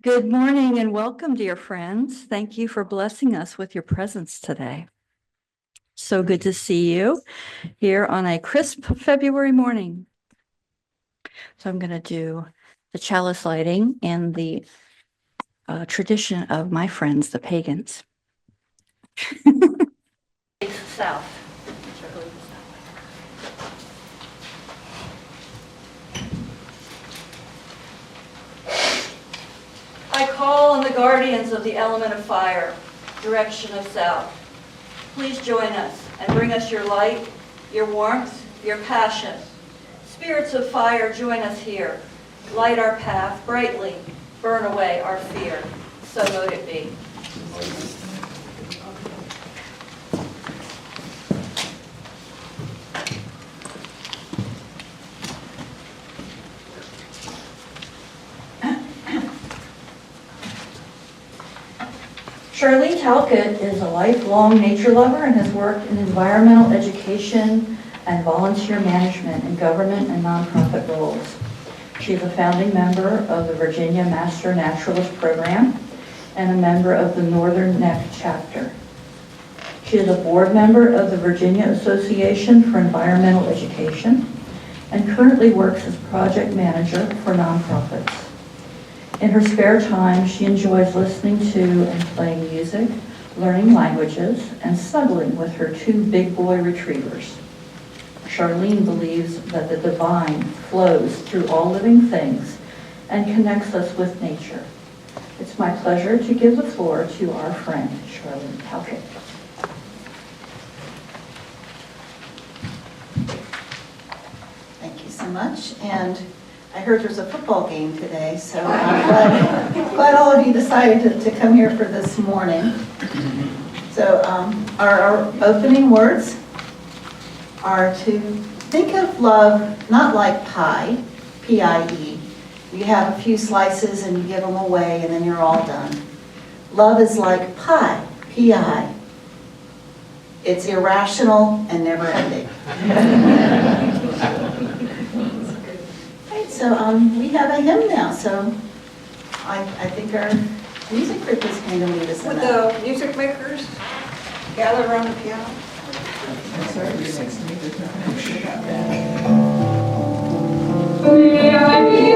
Good morning and welcome, dear friends. Thank you for blessing us with your presence today. So good to see you here on a crisp February morning. So I'm going to do the chalice lighting in the tradition of my friends, the pagans. South. I call on the guardians of the element of fire, direction of south. Please join us and bring us your light, your warmth, your passion. Spirits of fire, join us here. Light our path brightly, burn away our fear. So mote it be. Charlene Talcott is a lifelong nature lover and has worked in environmental education and volunteer management in government and nonprofit roles. She is a founding member of the Virginia Master Naturalist Program and a member of the Northern Neck chapter. She is a board member of the Virginia Association for Environmental Education and currently works as project manager for nonprofits. In her spare time, she enjoys listening to and playing music, learning languages, and snuggling with her two big boy retrievers. Charlene believes that the divine flows through all living things and connects us with nature. It's my pleasure to give the floor to our friend, Charlene Talcott. Thank you so much. And I heard there's a football game today, so I'm glad all of you decided to come here for this morning. So our opening words are to think of love not like pie, P-I-E. You have a few slices and you give them away and then you're all done. Love is like pie, P-I. It's irrational and never ending. So we have a hymn now, so I think our music group is going to lead us in Would that. the music makers gather around the piano? May I be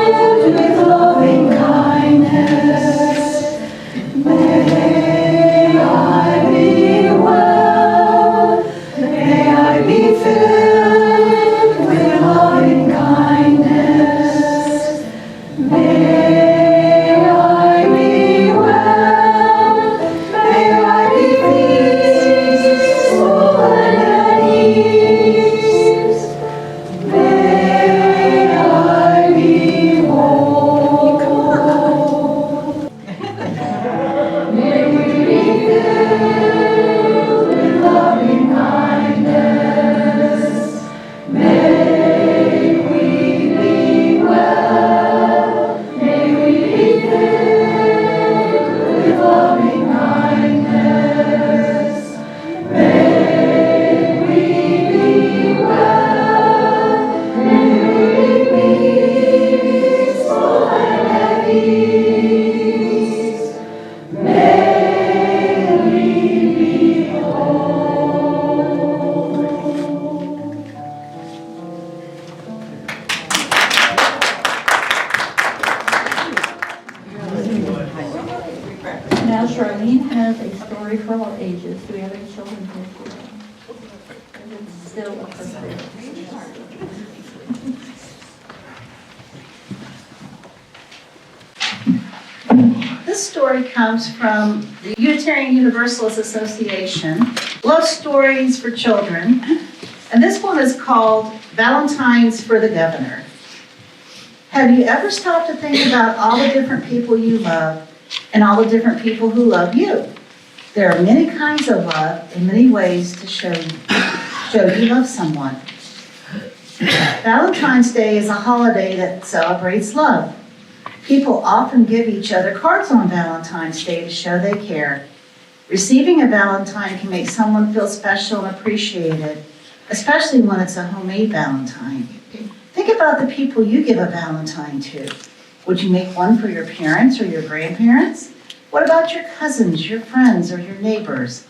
filled with loving kindness. May I be well. May I be filled with loving kindness. May I be well. May I be peaceful and at ease. May I be whole. May we be filled with loving kindness. May we be well. May we be filled with loving kindness. May we be well. May we be peaceful and at ease. May we be Now Charlene has a story for all ages. Do we have any children here today? Is it still appropriate? This story comes from the Unitarian Universalist Association, Love Stories for Children. And this one is called Valentine's for the Governor. Have you ever stopped to think about all the different people you love and all the different people who love you? There are many kinds of love and many ways to show you love someone. Valentine's Day is a holiday that celebrates love. People often give each other cards on Valentine's Day to show they care. Receiving a Valentine can make someone feel special and appreciated, especially when it's a homemade Valentine. Think about the people you give a Valentine to. Would you make one for your parents or your grandparents? What about your cousins, your friends, or your neighbors?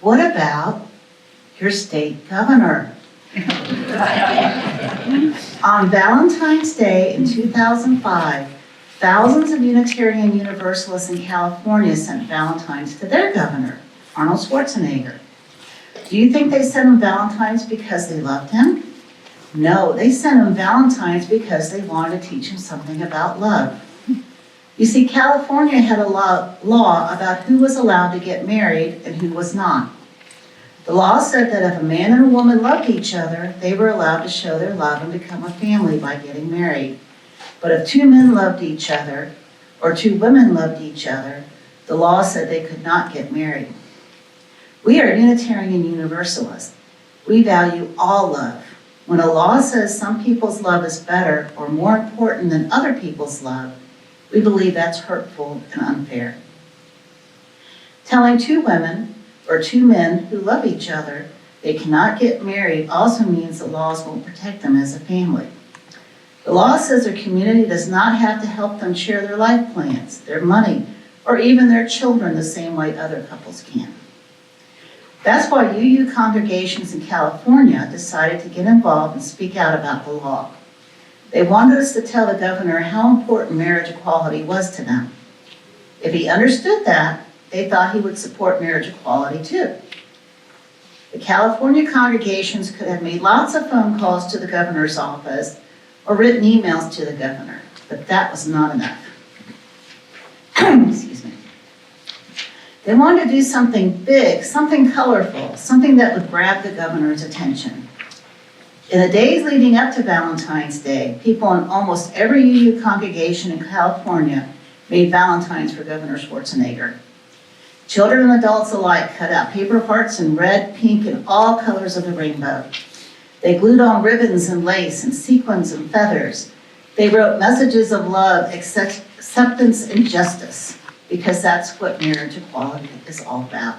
What about your state governor? On Valentine's Day in 2005, thousands of Unitarian Universalists in California sent Valentines to their governor, Arnold Schwarzenegger. Do you think they sent him Valentines because they loved him? No, they sent him Valentines because they wanted to teach him something about love. You see, California had a law about who was allowed to get married and who was not. The law said that if a man and a woman loved each other, they were allowed to show their love and become a family by getting married. But if two men loved each other, or two women loved each other, the law said they could not get married. We are Unitarian Universalists. We value all love. When a law says some people's love is better or more important than other people's love, we believe that's hurtful and unfair. Telling two women or two men who love each other they cannot get married also means the laws won't protect them as a family. The law says their community does not have to help them share their life plans, their money, or even their children the same way other couples can. That's why UU congregations in California decided to get involved and speak out about the law. They wanted us to tell the governor how important marriage equality was to them. If he understood that, they thought he would support marriage equality too. The California congregations could have made lots of phone calls to the governor's office or written emails to the governor, but that was not enough. Excuse me. They wanted to do something big, something colorful, something that would grab the governor's attention. In the days leading up to Valentine's Day, people in almost every UU congregation in California made Valentines for Governor Schwarzenegger. Children and adults alike cut out paper hearts in red, pink, and all colors of the rainbow. They glued on ribbons and lace and sequins and feathers. They wrote messages of love, acceptance, and justice, because that's what marriage equality is all about.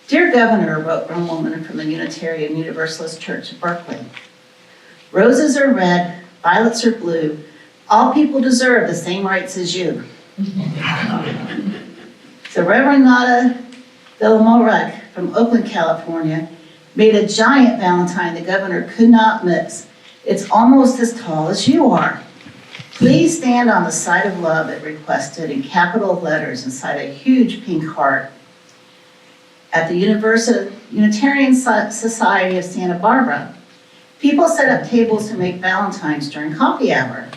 Dear Governor, wrote one woman from the Unitarian Universalist Church of Berkeley, roses are red, violets are blue. All people deserve the same rights as you. So Reverend Nada Villamorek from Oakland, California, made a giant Valentine the governor could not miss. It's almost as tall as you are. Please stand on the side of love, it requested in capital letters inside a huge pink heart. At the Unitarian Society of Santa Barbara, people set up tables to make Valentines during coffee hour.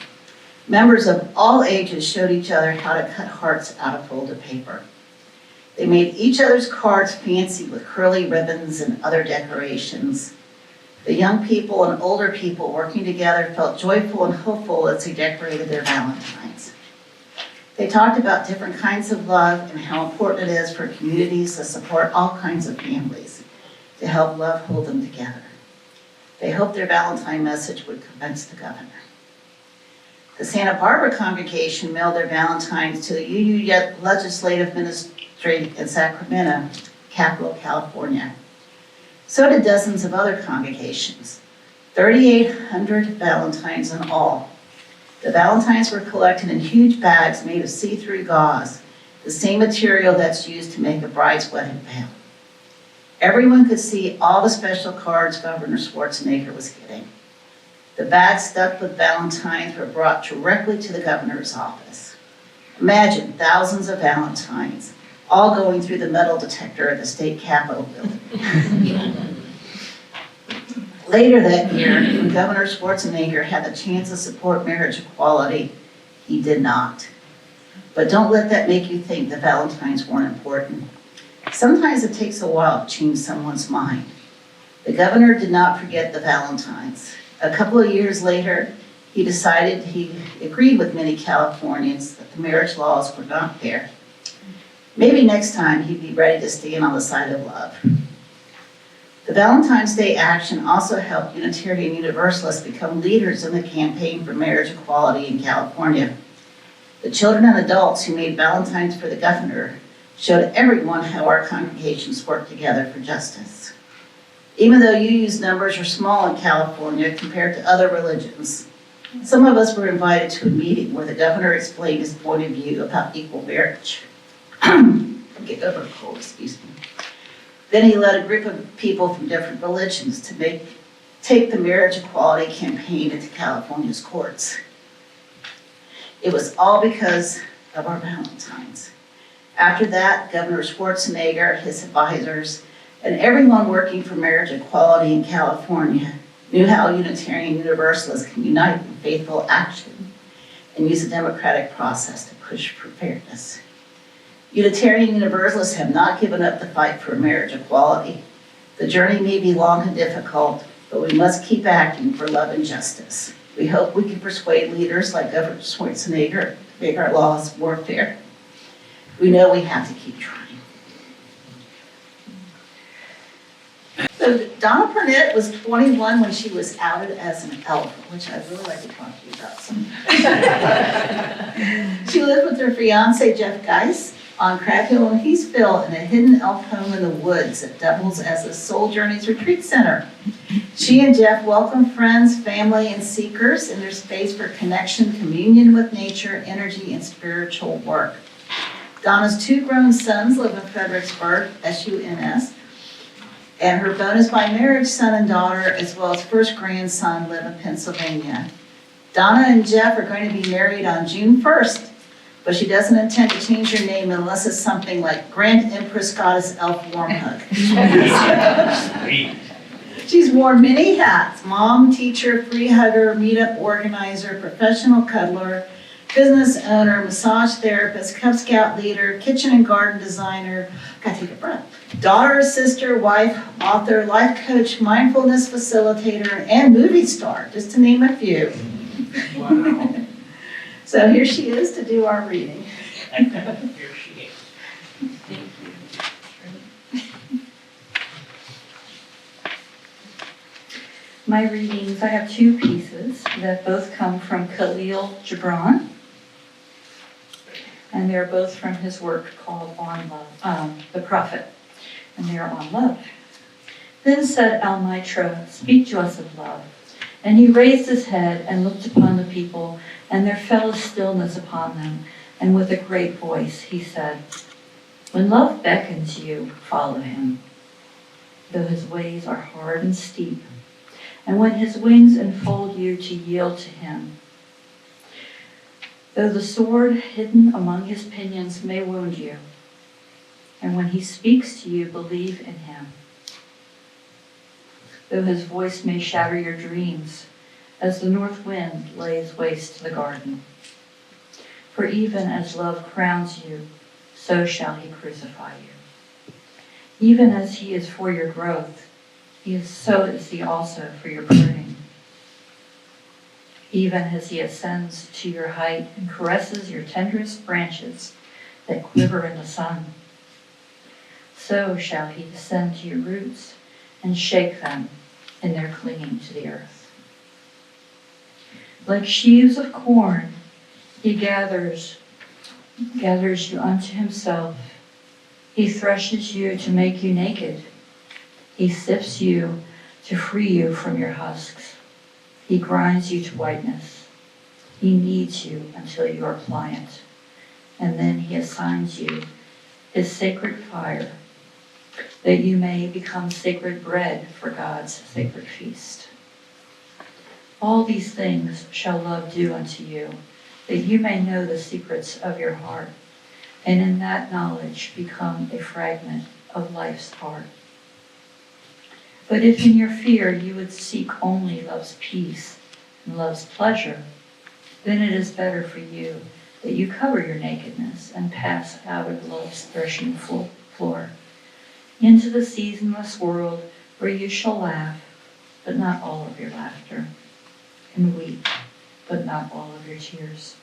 Members of all ages showed each other how to cut hearts out of folded paper. They made each other's cards fancy with curly ribbons and other decorations. The young people and older people working together felt joyful and hopeful as they decorated their Valentines. They talked about different kinds of love and how important it is for communities to support all kinds of families, to help love hold them together. They hoped their Valentine message would convince the governor. The Santa Barbara congregation mailed their Valentines to the UU Legislative Ministry in Sacramento, capital California. So did dozens of other congregations, 3,800 Valentines in all. The Valentines were collected in huge bags made of see-through gauze, the same material that's used to make a bride's wedding veil. Everyone could see all the special cards Governor Schwarzenegger was getting. The bags stuffed with Valentines were brought directly to the governor's office. Imagine thousands of Valentines, all going through the metal detector at the state capitol building. Later that year, when Governor Schwarzenegger had the chance to support marriage equality, he did not. But don't let that make you think the Valentines weren't important. Sometimes it takes a while to change someone's mind. The governor did not forget the Valentines. A couple of years later, he decided he agreed with many Californians that the marriage laws were not fair. Maybe next time he'd be ready to stand on the side of love. The Valentine's Day action also helped Unitarian Universalists become leaders in the campaign for marriage equality in California. The children and adults who made Valentines for the governor showed everyone how our congregations work together for justice. Even though UU's numbers are small in California compared to other religions, some of us were invited to a meeting where the governor explained his point of view about equal marriage. Get over a cold, excuse me. Then he led a group of people from different religions to take the marriage equality campaign into California's courts. It was all because of our Valentines. After that, Governor Schwarzenegger, his advisors, and everyone working for marriage equality in California knew how Unitarian Universalists can unite in faithful action and use a democratic process to push for fairness. Unitarian Universalists have not given up the fight for marriage equality. The journey may be long and difficult, but we must keep acting for love and justice. We hope we can persuade leaders like Governor Schwarzenegger to make our laws more fair. We know we have to keep trying. So Donna Burnett was 21 when she was outed as an elf, which I'd really like to talk to you about sometime. She lived with her fiance, Jeff Geis, on Crab Hill in Heathville in a hidden elf home in the woods that doubles as a Soul Journeys retreat center. She and Jeff welcome friends, family, and seekers in their space for connection, communion with nature, energy, and spiritual work. Donna's 2 grown sons live in Fredericksburg, SUNS, and her bonus by marriage son and daughter, as well as first grandson, live in Pennsylvania. Donna and Jeff are going to be married on June 1st, but she doesn't intend to change her name unless it's something like Grand Empress Goddess Elf Warm Hug. She's worn many hats: mom, teacher, free hugger, meetup organizer, professional cuddler, business owner, massage therapist, Cub Scout leader, kitchen and garden designer, gotta take a breath, daughter, sister, wife, author, life coach, mindfulness facilitator, and movie star, just to name a few. Wow. So here she is to do our reading. Here she is. My readings, I have 2 pieces that both come from Khalil Gibran, and they're both from his work called On Love, The Prophet, and they're on love. Then said Al-Mitra, "Speak to us of love." And he raised his head and looked upon the people, and there fell a stillness upon them, and with a great voice he said, "When love beckons you, follow him, though his ways are hard and steep, and when his wings enfold you to yield to him. Though the sword hidden among his pinions may wound you, and when he speaks to you, believe in him. Though his voice may shatter your dreams, as the north wind lays waste the garden. For even as love crowns you, so shall he crucify you. Even as he is for your growth, so is he also for your pruning. Even as he ascends to your height and caresses your tenderest branches that quiver in the sun, so shall he descend to your roots and shake them in their clinging to the earth. Like sheaves of corn, he gathers you unto himself. He threshes you to make you naked. He sifts you to free you from your husks. He grinds you to whiteness. He kneads you until you are pliant. And then he assigns you his sacred fire, that you may become sacred bread for God's sacred feast. All these things shall love do unto you, that you may know the secrets of your heart, and in that knowledge become a fragment of life's art. But if in your fear you would seek only love's peace and love's pleasure, then it is better for you that you cover your nakedness and pass out of love's threshing floor into the seasonless world where you shall laugh, but not all of your laughter, and weep, but not all of your tears.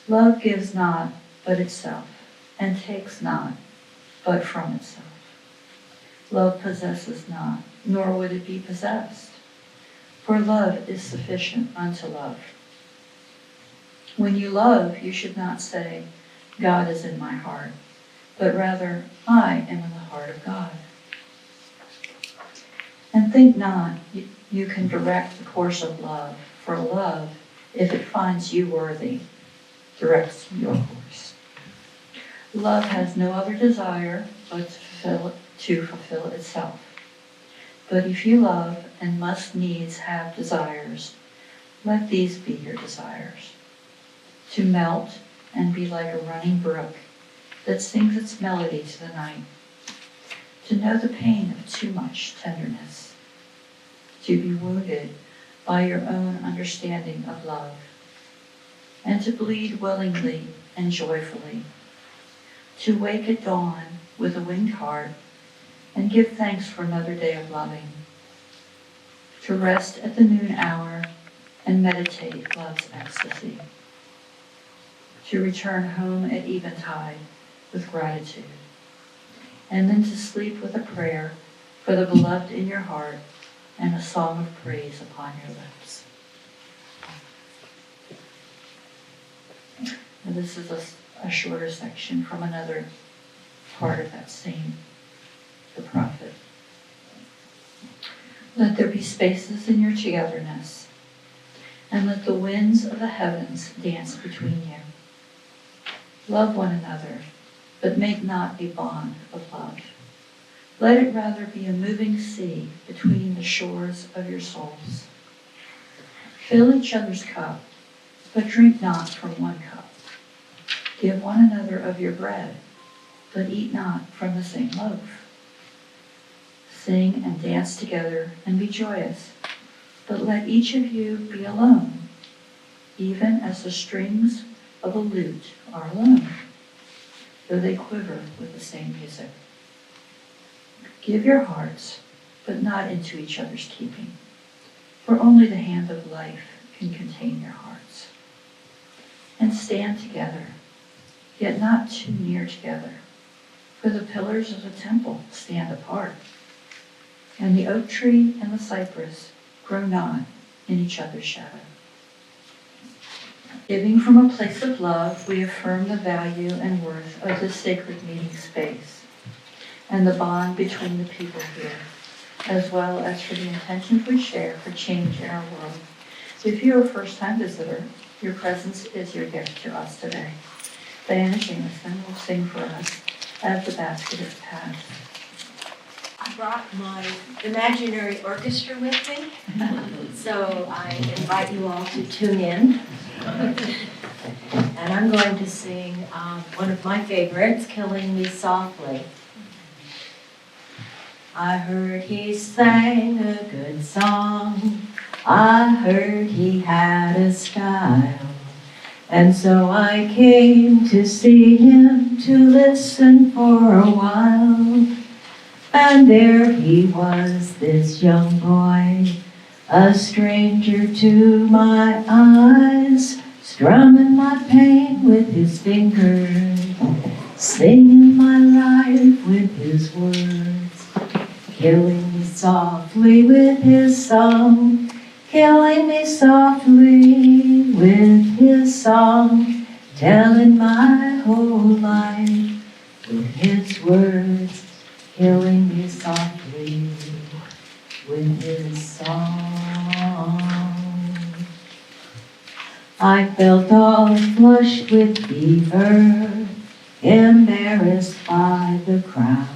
Love gives not but itself, and takes not but from itself. Love possesses not, nor would it be possessed. For love is sufficient unto love. When you love, you should not say, God is in my heart, but rather, I am in the heart of God. And think not you can direct the course of love, for love, if it finds you worthy, directs your course. Love has no other desire but to fulfill itself. But if you love and must needs have desires, let these be your desires. To melt and be like a running brook that sings its melody to the night. To know the pain of too much tenderness. To be wounded by your own understanding of love. And to bleed willingly and joyfully. To wake at dawn with a winged heart and give thanks for another day of loving. To rest at the noon hour and meditate love's ecstasy. To return home at eventide with gratitude. And then to sleep with a prayer for the beloved in your heart and a song of praise upon your lips. Now this is a shorter section from another part of that same, the prophet. Let there be spaces in your togetherness, and let the winds of the heavens dance between you. Love one another, but make not a bond of love. Let it rather be a moving sea between the shores of your souls. Fill each other's cup, but drink not from one cup. Give one another of your bread, but eat not from the same loaf. Sing and dance together and be joyous, but let each of you be alone, even as the strings of a lute are alone, though they quiver with the same music. Give your hearts, but not into each other's keeping, for only the hand of life can contain your hearts. And stand together, yet not too near together, for the pillars of the temple stand apart, and the oak tree and the cypress grow not in each other's shadow. Giving from a place of love, we affirm the value and worth of this sacred meeting space and the bond between the people here, as well as for the intentions we share for change in our world. If you're a first-time visitor, your presence is your gift to us today. Diana Jameson will sing for us as the basket is passed. I brought my imaginary orchestra with me, so I invite you all to tune in. And I'm going to sing one of my favorites, Killing Me Softly. I heard he sang a good song, I heard he had a style, and so I came to see him, to listen for a while. And there he was, this young boy, a stranger to my eyes, strumming my pain with his fingers, singing my life with his words, killing me softly with his song, killing me softly with his song, telling my whole life with his words, killing me softly with his song. I felt all flushed with fever, embarrassed by the crowd.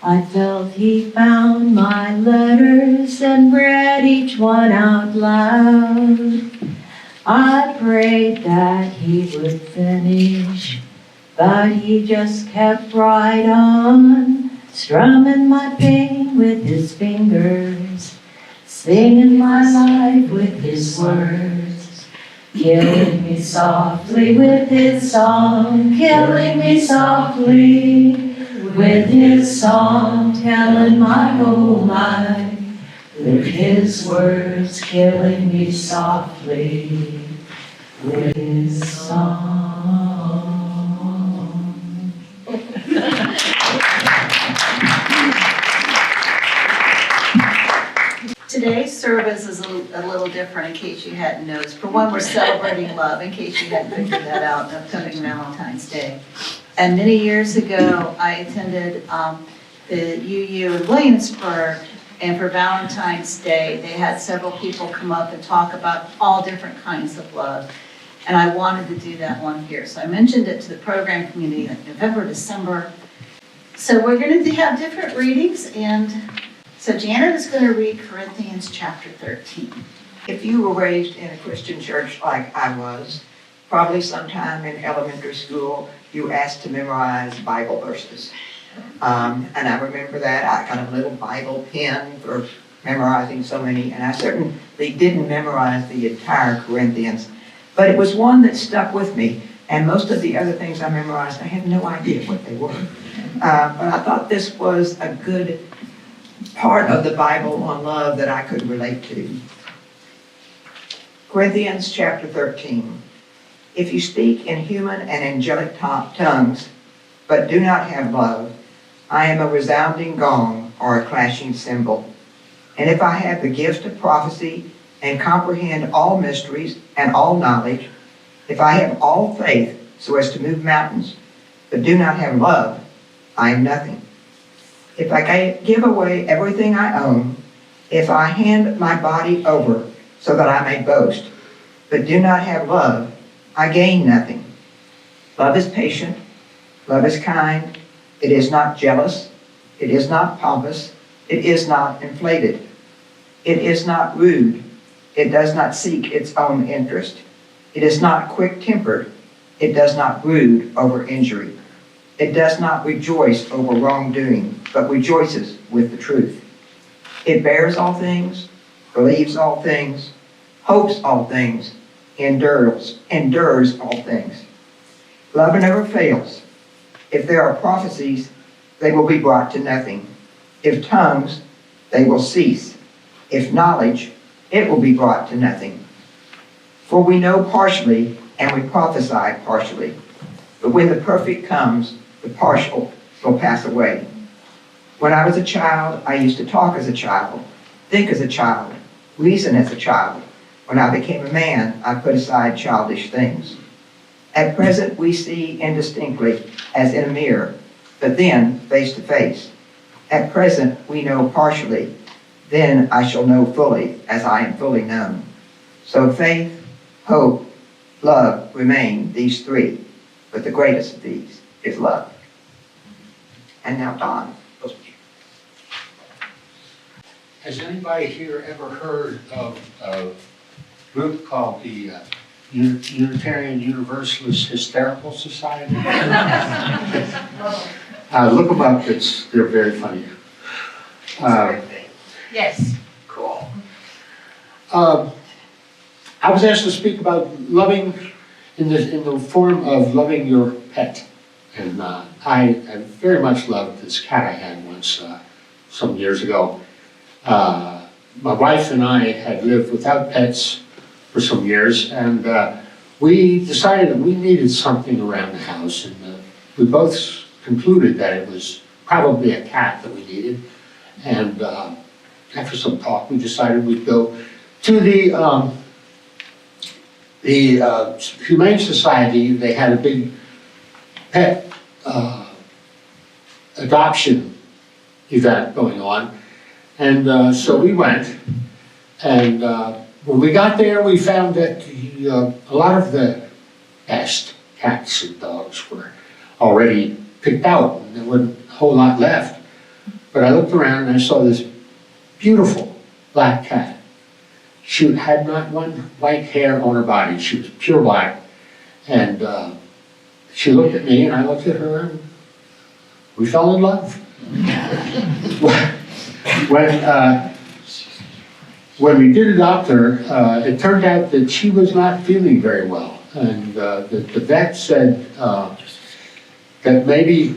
I felt he found my letters and read each one out loud. I prayed that he would finish, but he just kept right on, strumming my pain with his fingers, singing my life with his words, killing me softly with his song, killing me softly with his song telling my oh my, with his words killing me softly, with his song. Today's service is a little different in case you hadn't noticed. For one, we're celebrating love, in case you hadn't figured that out, upcoming Valentine's Day. And many years ago, I attended the UU in Williamsburg, and for Valentine's Day, they had several people come up and talk about all different kinds of love. And I wanted to do that one here. So I mentioned it to the program community in November, December. So we're going to have different readings, and so Janet is going to read Corinthians chapter 13. If you were raised in a Christian church like I was, probably sometime in elementary school, you asked to memorize Bible verses. And I remember that. I got a little Bible pen for memorizing so many, and I certainly didn't memorize the entire Corinthians, but it was one that stuck with me, and most of the other things I memorized, I had no idea what they were. But I thought this was a good part of the Bible on love that I could relate to. Corinthians chapter 13. If you speak in human and angelic tongues, but do not have love, I am a resounding gong or a clashing cymbal. And if I have the gift of prophecy and comprehend all mysteries and all knowledge, if I have all faith so as to move mountains, but do not have love, I am nothing. If I give away everything I own, if I hand my body over so that I may boast, but do not have love, I gain nothing. Love is patient, love is kind, it is not jealous, it is not pompous, it is not inflated, it is not rude, it does not seek its own interest, it is not quick-tempered, it does not brood over injury. It does not rejoice over wrongdoing, but rejoices with the truth. It bears all things, believes all things, hopes all things, endures all things. Love never fails. If there are prophecies, they will be brought to nothing. If tongues, they will cease. If knowledge, it will be brought to nothing. For we know partially, and we prophesy partially. But when the perfect comes, the partial will pass away. When I was a child, I used to talk as a child, think as a child, reason as a child. When I became a man, I put aside childish things. At present, we see indistinctly, as in a mirror, but then face to face. At present, we know partially, then I shall know fully, as I am fully known. So faith, hope, love remain, these three, but the greatest of these is love. And now Don. Has anybody here ever heard of a group called the Unitarian Universalist Hysterical Society? Look them up, they're very funny. Yes. Cool. I was asked to speak about loving in the form of loving your pet. And I very much loved this cat I had once, some years ago. My wife and I had lived without pets for some years, and we decided that we needed something around the house, and we both concluded that it was probably a cat that we needed. And after some talk, we decided we'd go to the Humane Society. They had a big pet adoption event going on. And so we went, and when we got there, we found that a lot of the best cats and dogs were already picked out, and there wasn't a whole lot left. But I looked around and I saw this beautiful black cat. She had not one white hair on her body. She was pure black. And she looked at me and I looked at her, and we fell in love. When we did adopt her, it turned out that she was not feeling very well. And the vet said that maybe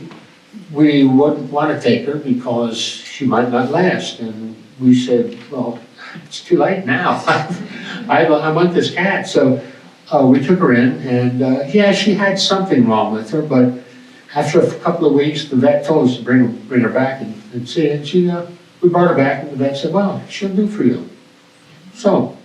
we wouldn't want to take her because she might not last. And we said, well, it's too late now. I want this cat. So we took her in, and yeah, she had something wrong with her, but after a couple of weeks, the vet told us to bring her back and see it. We brought her back, and the vet said, well, she'll do for you. So,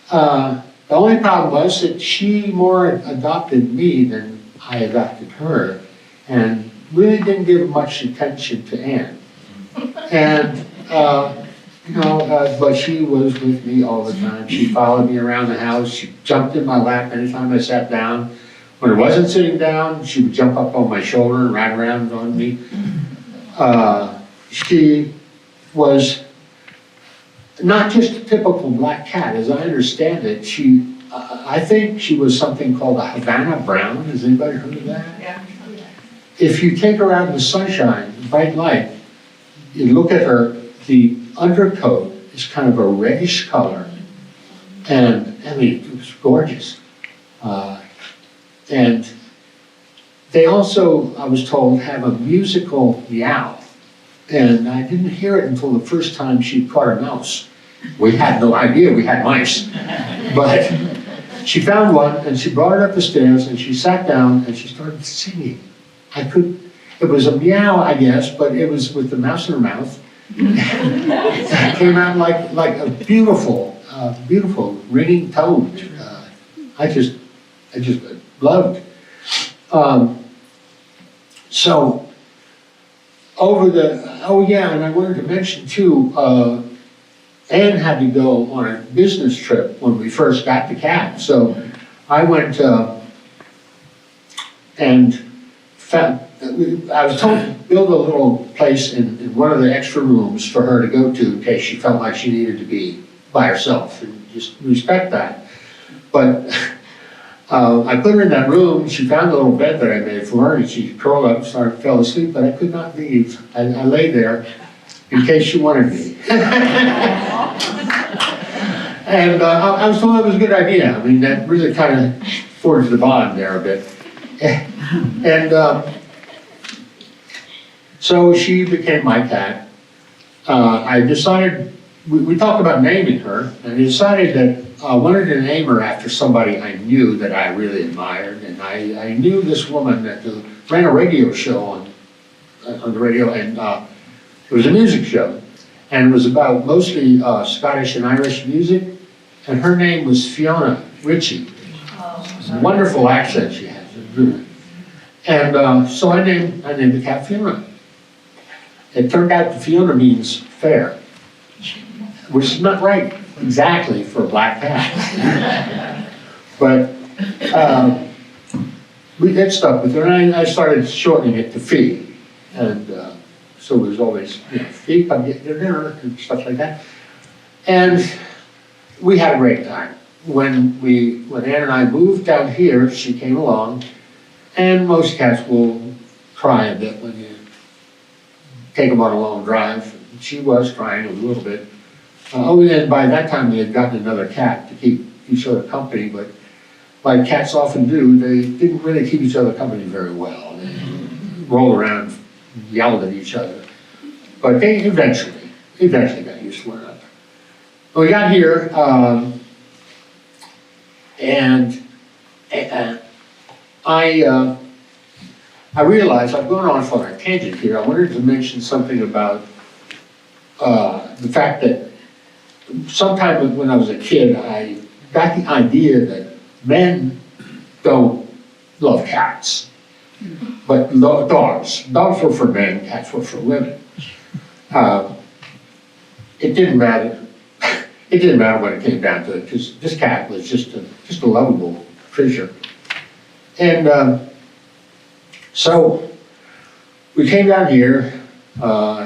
the only problem was that she more adopted me than I adopted her, and really didn't give much attention to Anne. And, but she was with me all the time. She followed me around the house. She jumped in my lap anytime I sat down. When I wasn't sitting down, she would jump up on my shoulder and ride around on me. She was not just a typical black cat, as I understand it. I think she was something called a Havana Brown. Has anybody heard of that? Yeah. If you take her out in the sunshine, bright light, you look at her, the undercoat is kind of a reddish color. And, I mean, it was gorgeous. And they also, I was told, have a musical meow. And I didn't hear it until the first time she caught a mouse. We had no idea we had mice. But she found one, and she brought it up the stairs, and she sat down, and she started singing. It was a meow, I guess, but it was with the mouse in her mouth. It came out like a beautiful, beautiful ringing tone. I just loved. So and I wanted to mention too, Anne had to go on a business trip when we first got the cat. So I went and I was told to build a little place in one of the extra rooms for her to go to in case she felt like she needed to be by herself, and just respect that. But I put her in that room. She found a little bed that I made for her, and she curled up and fell asleep, but I could not leave. I lay there in case she wanted me. And I was told that was a good idea. I mean, that really kind of forged the bond there a bit. And so she became my cat. I decided, we talked about naming her, and I decided that I wanted to name her after somebody I knew that I really admired. And I knew this woman that ran a radio show on the radio, and it was a music show. And it was about mostly Scottish and Irish music. And her name was Fiona Ritchie. Wonderful accent she has. And so I named the cat Fiona. It turned out that Fiona means fair, which is not right exactly for a black cat. But we did stuff with her, and I started shortening it to Fee. And so it was always, Fee, come get your dinner, and stuff like that. And we had a great time. When Ann and I moved down here, she came along, and most cats will cry a bit when you take them on a long drive. She was crying a little bit. And by that time we had gotten another cat to keep each other company, but like cats often do, they didn't really keep each other company very well. They rolled around, yelled at each other. But they eventually got used to one another. We got here, and I realized I've gone off on a tangent here. I wanted to mention something about the fact that sometime when I was a kid, I got the idea that men don't love cats, but dogs. Dogs were for men, cats were for women. It didn't matter. It didn't matter when it came down to it, because this cat was just a lovable creature. And so we came down here.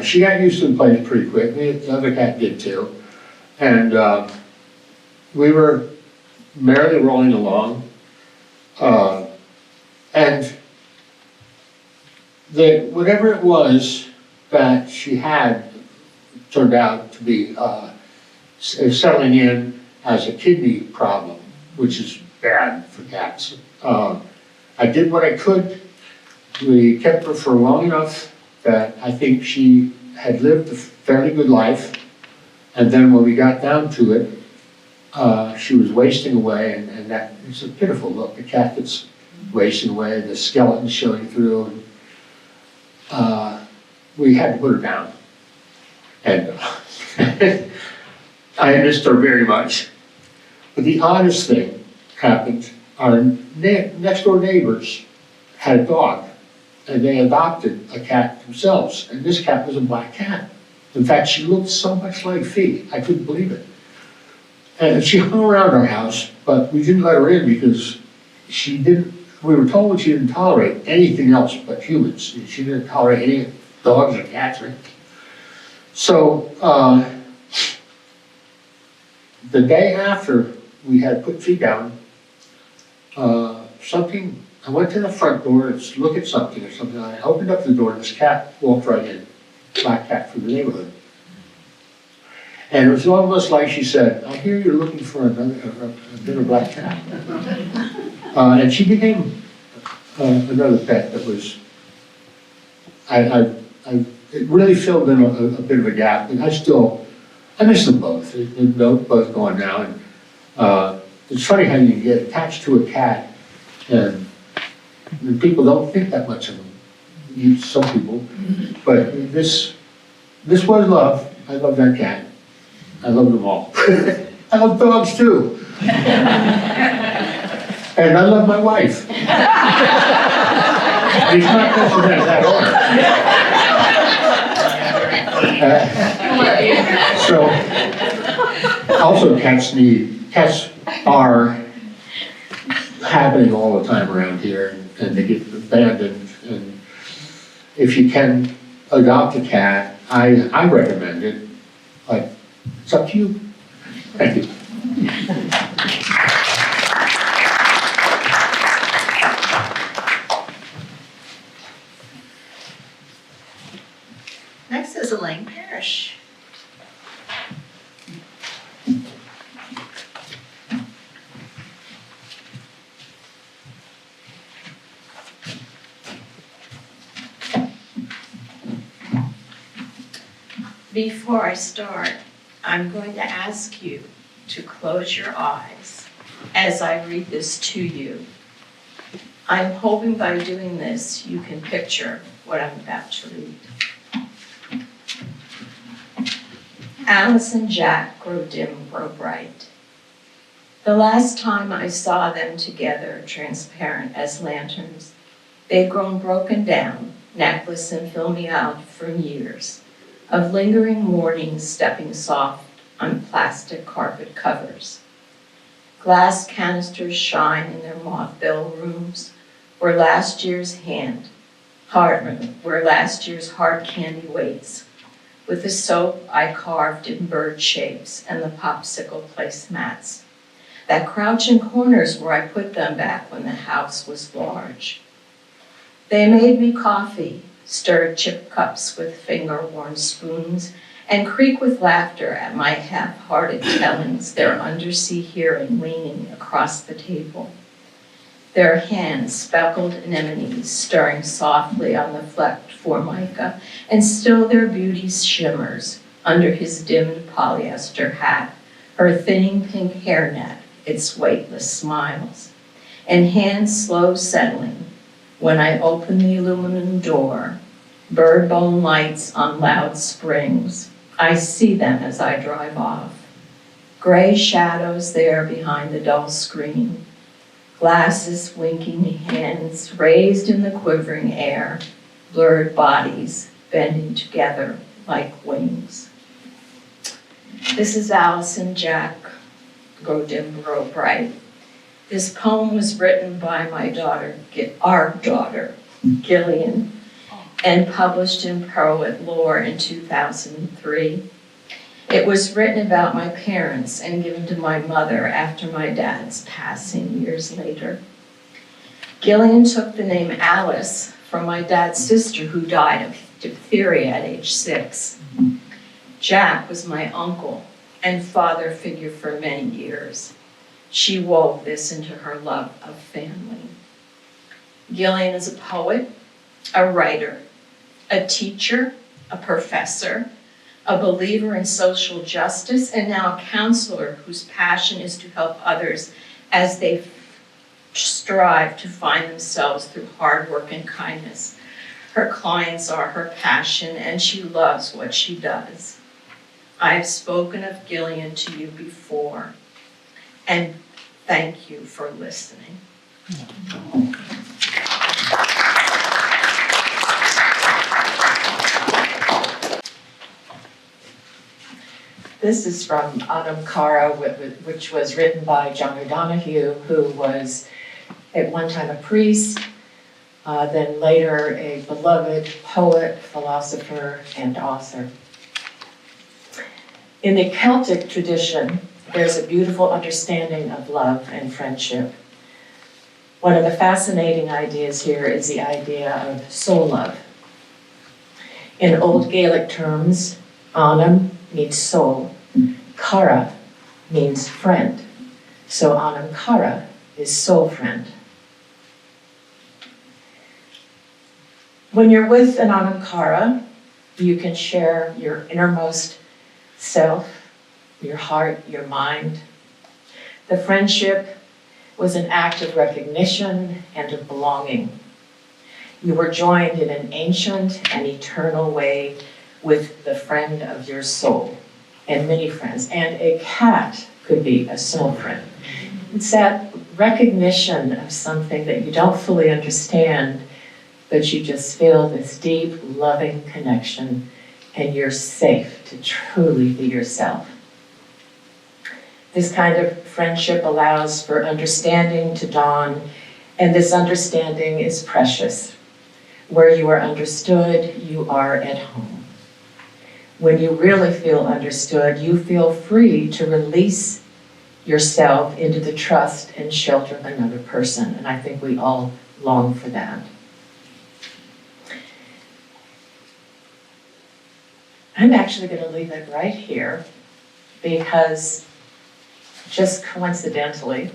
She got used to the place pretty quick. The other cat did too. And we were merrily rolling along. And whatever it was that she had turned out to be settling in as a kidney problem, which is bad for cats. I did what I could We kept her for long enough that I think she had lived a fairly good life. And then when we got down to it, she was wasting away, and that, it's a pitiful look. The cat that's wasting away, the skeleton showing through. We had to put her down. And I missed her very much. But the oddest thing happened. Our next door neighbors had a dog, and they adopted a cat themselves. And this cat was a black cat. In fact, she looked so much like Fee, I couldn't believe it. And she hung around our house, but we didn't let her in because we were told she didn't tolerate anything else but humans. She didn't tolerate any dogs or cats or anything. So, the day after we had put Fee down, I went to the front door to look at something or something. I opened up the door and this cat walked right in, black cat from the neighborhood. And it was almost like she said, I hear you're looking for another black cat. And she became another pet that was, it really filled in a bit of a gap, and I miss them both. They're both gone now. And it's funny how you get attached to a cat, and people don't think that much of them. Some people, but this was love. I love that cat. I love them all. I love dogs too. And I love my wife. It's not necessarily that order. So, also cats are happening all the time around here, and they get abandoned. And if you can adopt a cat, I recommend it. But it's up to you. Thank you. Next is Elaine Parrish. Before I start, I'm going to ask you to close your eyes as I read this to you. I'm hoping by doing this you can picture what I'm about to read. Alice and Jack grow dim, grow bright. The last time I saw them together, transparent as lanterns, they'd grown broken down, necklace and filmy out from years of lingering mornings stepping soft on plastic carpet covers. Glass canisters shine in their mothbell rooms where last year's hard candy waits, with the soap I carved in bird shapes and the popsicle placemats that crouch in corners where I put them back when the house was large. They made me coffee, stirred chip cups with finger-worn spoons, and creak with laughter at my half-hearted tellings, their undersea hearing leaning across the table. Their hands speckled anemones stirring softly on the flecked formica, and still their beauty shimmers under his dimmed polyester hat, her thinning pink hairnet, its weightless smiles, and hands slow settling when I open the aluminum door, bird bone lights on loud springs. I see them as I drive off. Gray shadows there behind the dull screen. Glasses, winking hands raised in the quivering air. Blurred bodies bending together like wings. This is Alice and Jack, Grow Dim, Grow Bright. This poem was written by our daughter, Gillian, and published in Poet Lore in 2003. It was written about my parents and given to my mother after my dad's passing years later. Gillian took the name Alice from my dad's sister who died of diphtheria at age 6. Jack was my uncle and father figure for many years. She wove this into her love of family. Gillian is a poet, a writer, a teacher, a professor, a believer in social justice, and now a counselor whose passion is to help others as they strive to find themselves through hard work and kindness. Her clients are her passion, and she loves what she does. I've spoken of Gillian to you before, and thank you for listening. This is from Autumn Cara, which was written by John O'Donohue, who was at one time a priest, then later a beloved poet, philosopher, and author. In the Celtic tradition, there's a beautiful understanding of love and friendship. One of the fascinating ideas here is the idea of soul love. In Old Gaelic terms, Anam means soul, Cara means friend. So Anam Cara is soul friend. When you're with an Anam Cara, you can share your innermost self, your heart, your mind. The friendship was an act of recognition and of belonging. You were joined in an ancient and eternal way with the friend of your soul, and many friends. And a cat could be a soul friend. It's that recognition of something that you don't fully understand, but you just feel this deep, loving connection, and you're safe to truly be yourself. This kind of friendship allows for understanding to dawn, and this understanding is precious. Where you are understood, you are at home. When you really feel understood, you feel free to release yourself into the trust and shelter of another person, and I think we all long for that. I'm actually going to leave it right here because just coincidentally,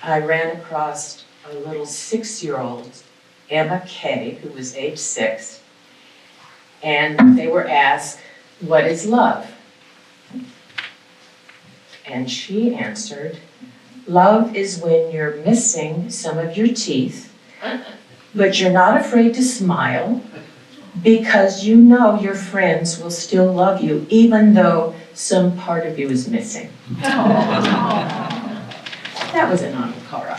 I ran across a little 6-year-old, Emma Kay, who was age 6, and they were asked, "What is love?" And she answered, "Love is when you're missing some of your teeth, but you're not afraid to smile because you know your friends will still love you even though some part of you is missing." That was an Autumn Cara.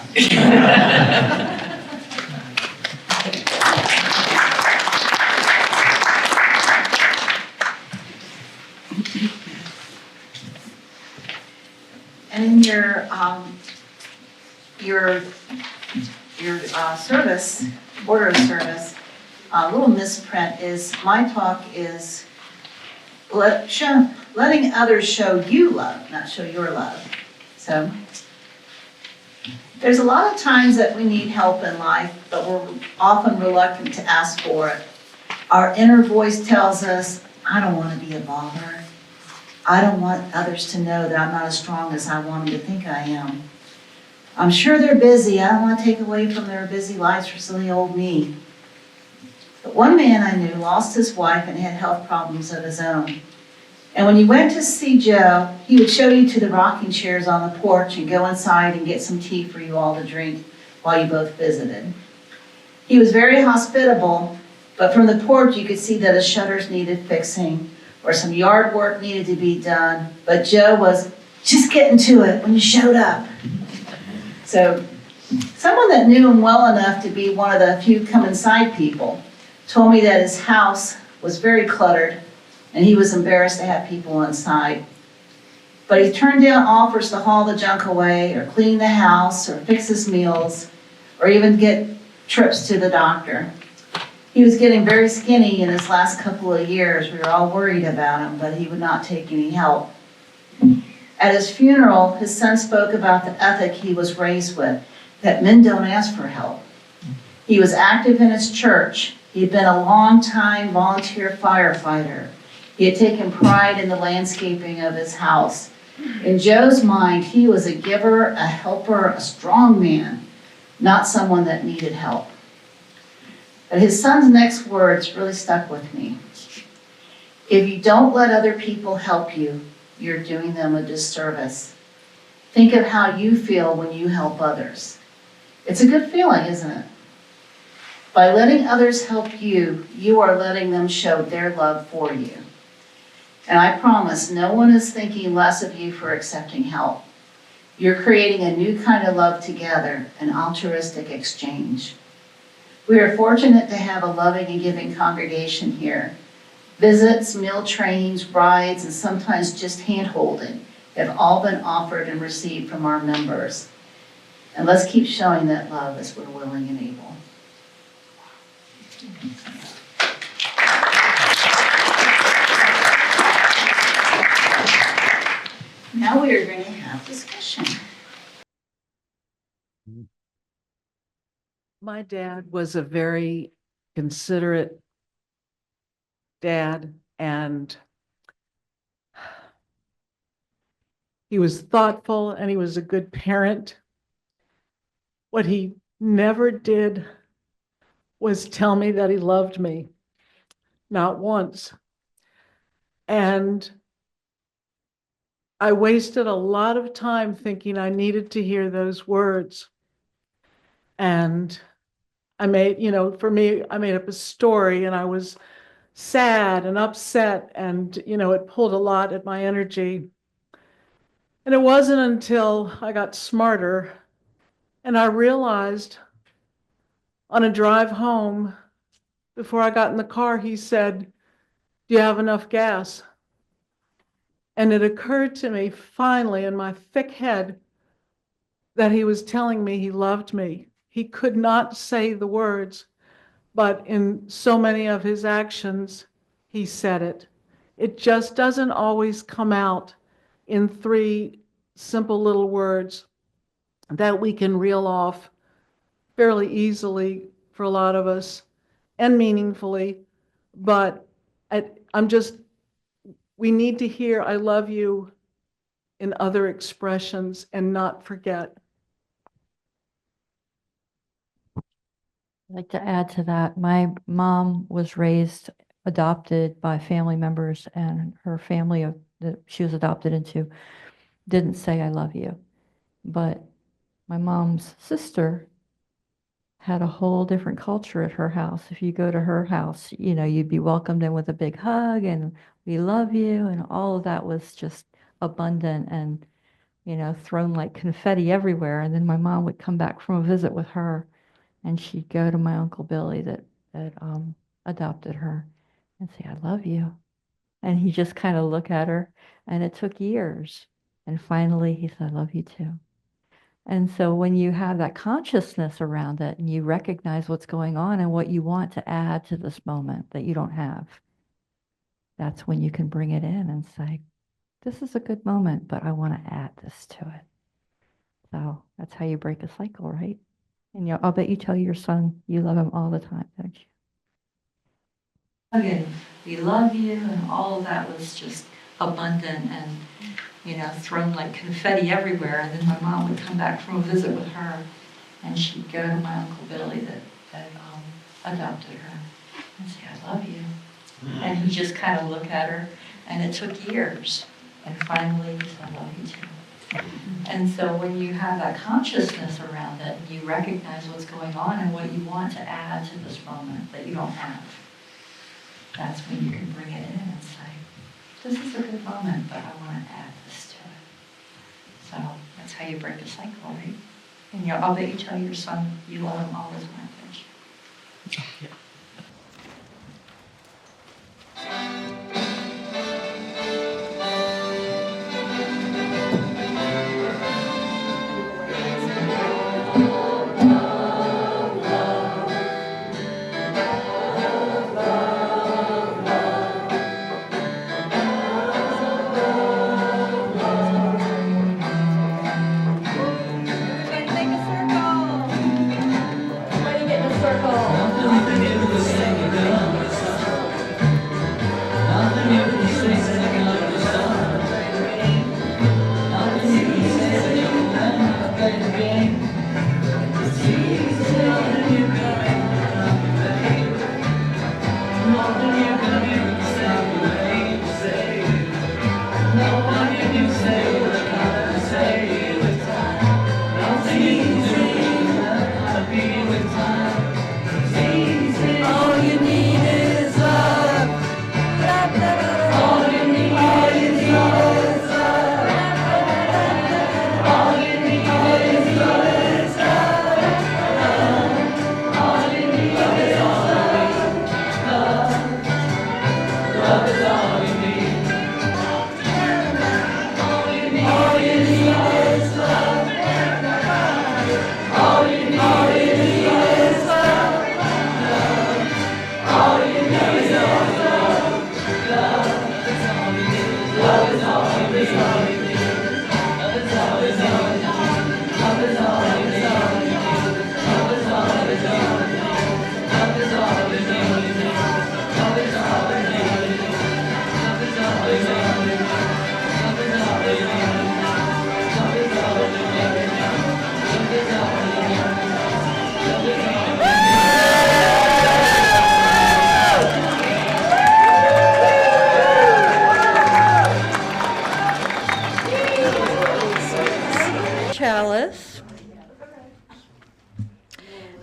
And in your service, order of service, a little misprint is, my talk is letting others show you love, not show your love. So there's a lot of times that we need help in life, but we're often reluctant to ask for it. Our inner voice tells us, I don't want to be a bother. I don't want others to know that I'm not as strong as I want them to think I am. I'm sure they're busy. I don't want to take away from their busy lives for silly old me. But one man I knew lost his wife and had health problems of his own. And when you went to see Joe, he would show you to the rocking chairs on the porch and go inside and get some tea for you all to drink while you both visited. He was very hospitable, but from the porch you could see that his shutters needed fixing or some yard work needed to be done, but Joe was just getting to it when you showed up. So someone that knew him well enough to be one of the few come inside people told me that his house was very cluttered and he was embarrassed to have people inside. But he turned down offers to haul the junk away or clean the house or fix his meals or even get trips to the doctor. He was getting very skinny in his last couple of years. We were all worried about him, but he would not take any help. At his funeral, his son spoke about the ethic he was raised with, that men don't ask for help. He was active in his church. He had been a long-time volunteer firefighter. He had taken pride in the landscaping of his house. In Joe's mind, he was a giver, a helper, a strong man, not someone that needed help. But his son's next words really stuck with me. If you don't let other people help you, you're doing them a disservice. Think of how you feel when you help others. It's a good feeling, isn't it? By letting others help you, you are letting them show their love for you. And I promise, no one is thinking less of you for accepting help. You're creating a new kind of love together, an altruistic exchange. We are fortunate to have a loving and giving congregation here. Visits, meal trainings, rides, and sometimes just hand-holding have all been offered and received from our members. And let's keep showing that love as we're willing and able. Now we are going to have discussion. My dad was a very considerate dad, and he was thoughtful and he was a good parent. What he never did was tell me that he loved me, not once. And I wasted a lot of time thinking I needed to hear those words. And I made, for me, I made up a story, and I was sad and upset, and, it pulled a lot at my energy. And it wasn't until I got smarter and I realized on a drive home, before I got in the car, he said, "Do you have enough gas?" And it occurred to me finally in my thick head that he was telling me he loved me. He could not say the words, but in so many of his actions, he said it. It just doesn't always come out in 3 simple little words that we can reel off fairly easily for a lot of us and meaningfully. But we need to hear "I love you" in other expressions and not forget. I'd like to add to that. My mom was raised adopted by family members, and her family that she was adopted into didn't say "I love you." But my mom's sister had a whole different culture at her house. If you go to her house, you'd be welcomed in with a big hug and "we love you," and all of that was just abundant and, thrown like confetti everywhere. And then my mom would come back from a visit with her, and she'd go to my Uncle Billy that adopted her and say, "I love you." And he just kind of look at her, and it took years. And finally he said, "I love you too." And so when you have that consciousness around it and you recognize what's going on and what you want to add to this moment that you don't have, that's when you can bring it in and say, "This is a good moment, but I want to add this to it." So that's how you break a cycle, right? And I'll bet you tell your son you love him all the time, don't you? Again, "we love you," and all of that was just abundant and, thrown like confetti everywhere. And then my mom would come back from a visit with her, and she'd go to my Uncle Billy that adopted her and say, "I love you." And he just kind of look at her, and it took years. And finally he said, "I love you too." And so when you have that consciousness around it, and you recognize what's going on and what you want to add to this moment that you don't have, that's when you can bring it in and say, "This is a good moment, but I want to add this to it." So that's how you break a cycle, right? And I'll bet you tell your son you love him all the time, don't you? Everybody make a circle. Everybody get in a circle.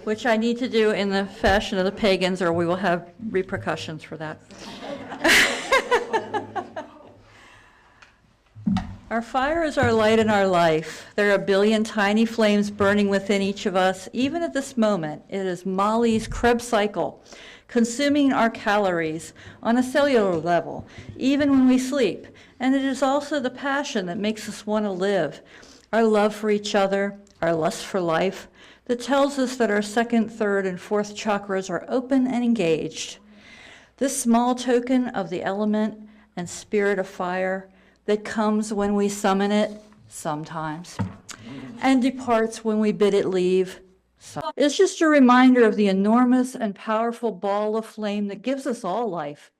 which I need to do in the fashion of the pagans, or we will have repercussions for that. Our fire is our light in our life. There are a billion tiny flames burning within each of us. Even at this moment, it is Molly's Krebs cycle, consuming our calories on a cellular level, even when we sleep. And it is also the passion that makes us want to live, our love for each other, our lust for life, that tells us that our second, third, and fourth chakras are open and engaged. This small token of the element and spirit of fire that comes when we summon it, sometimes, and departs when we bid it leave. It's just a reminder of the enormous and powerful ball of flame that gives us all life,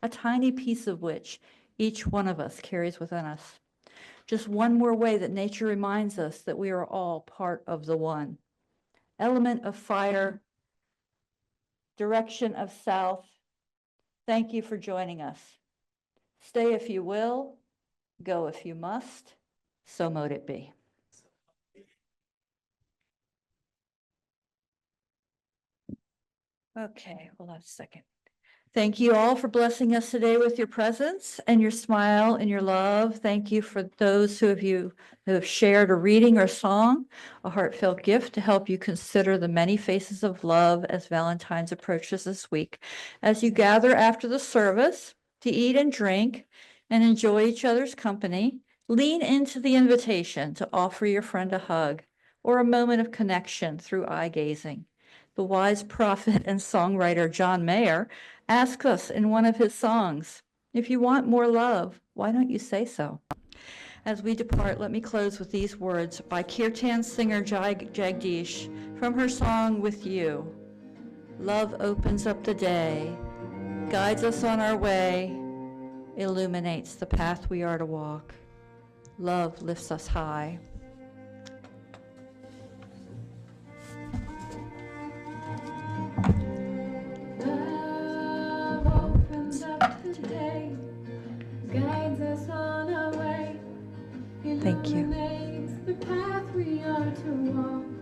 a tiny piece of which each one of us carries within us. Just one more way that nature reminds us that we are all part of the one. Element of fire, direction of south. Thank you for joining us. Stay if you will. Go if you must, so mote it be. Okay, hold on a second. Thank you all for blessing us today with your presence and your smile and your love. Thank you for those who have shared a reading or song, a heartfelt gift to help you consider the many faces of love as Valentine's approaches this week. As you gather after the service to eat and drink and enjoy each other's company, lean into the invitation to offer your friend a hug or a moment of connection through eye gazing. The wise prophet and songwriter John Mayer asks us in one of his songs, if you want more love, why don't you say so? As we depart, let me close with these words by kirtan singer Jagdish from her song With You. Love opens up the day, guides us on our way, illuminates the path we are to walk. Love lifts us high. Love opens up the day, guides us on our way. Thank you. Illuminates the path we are to walk.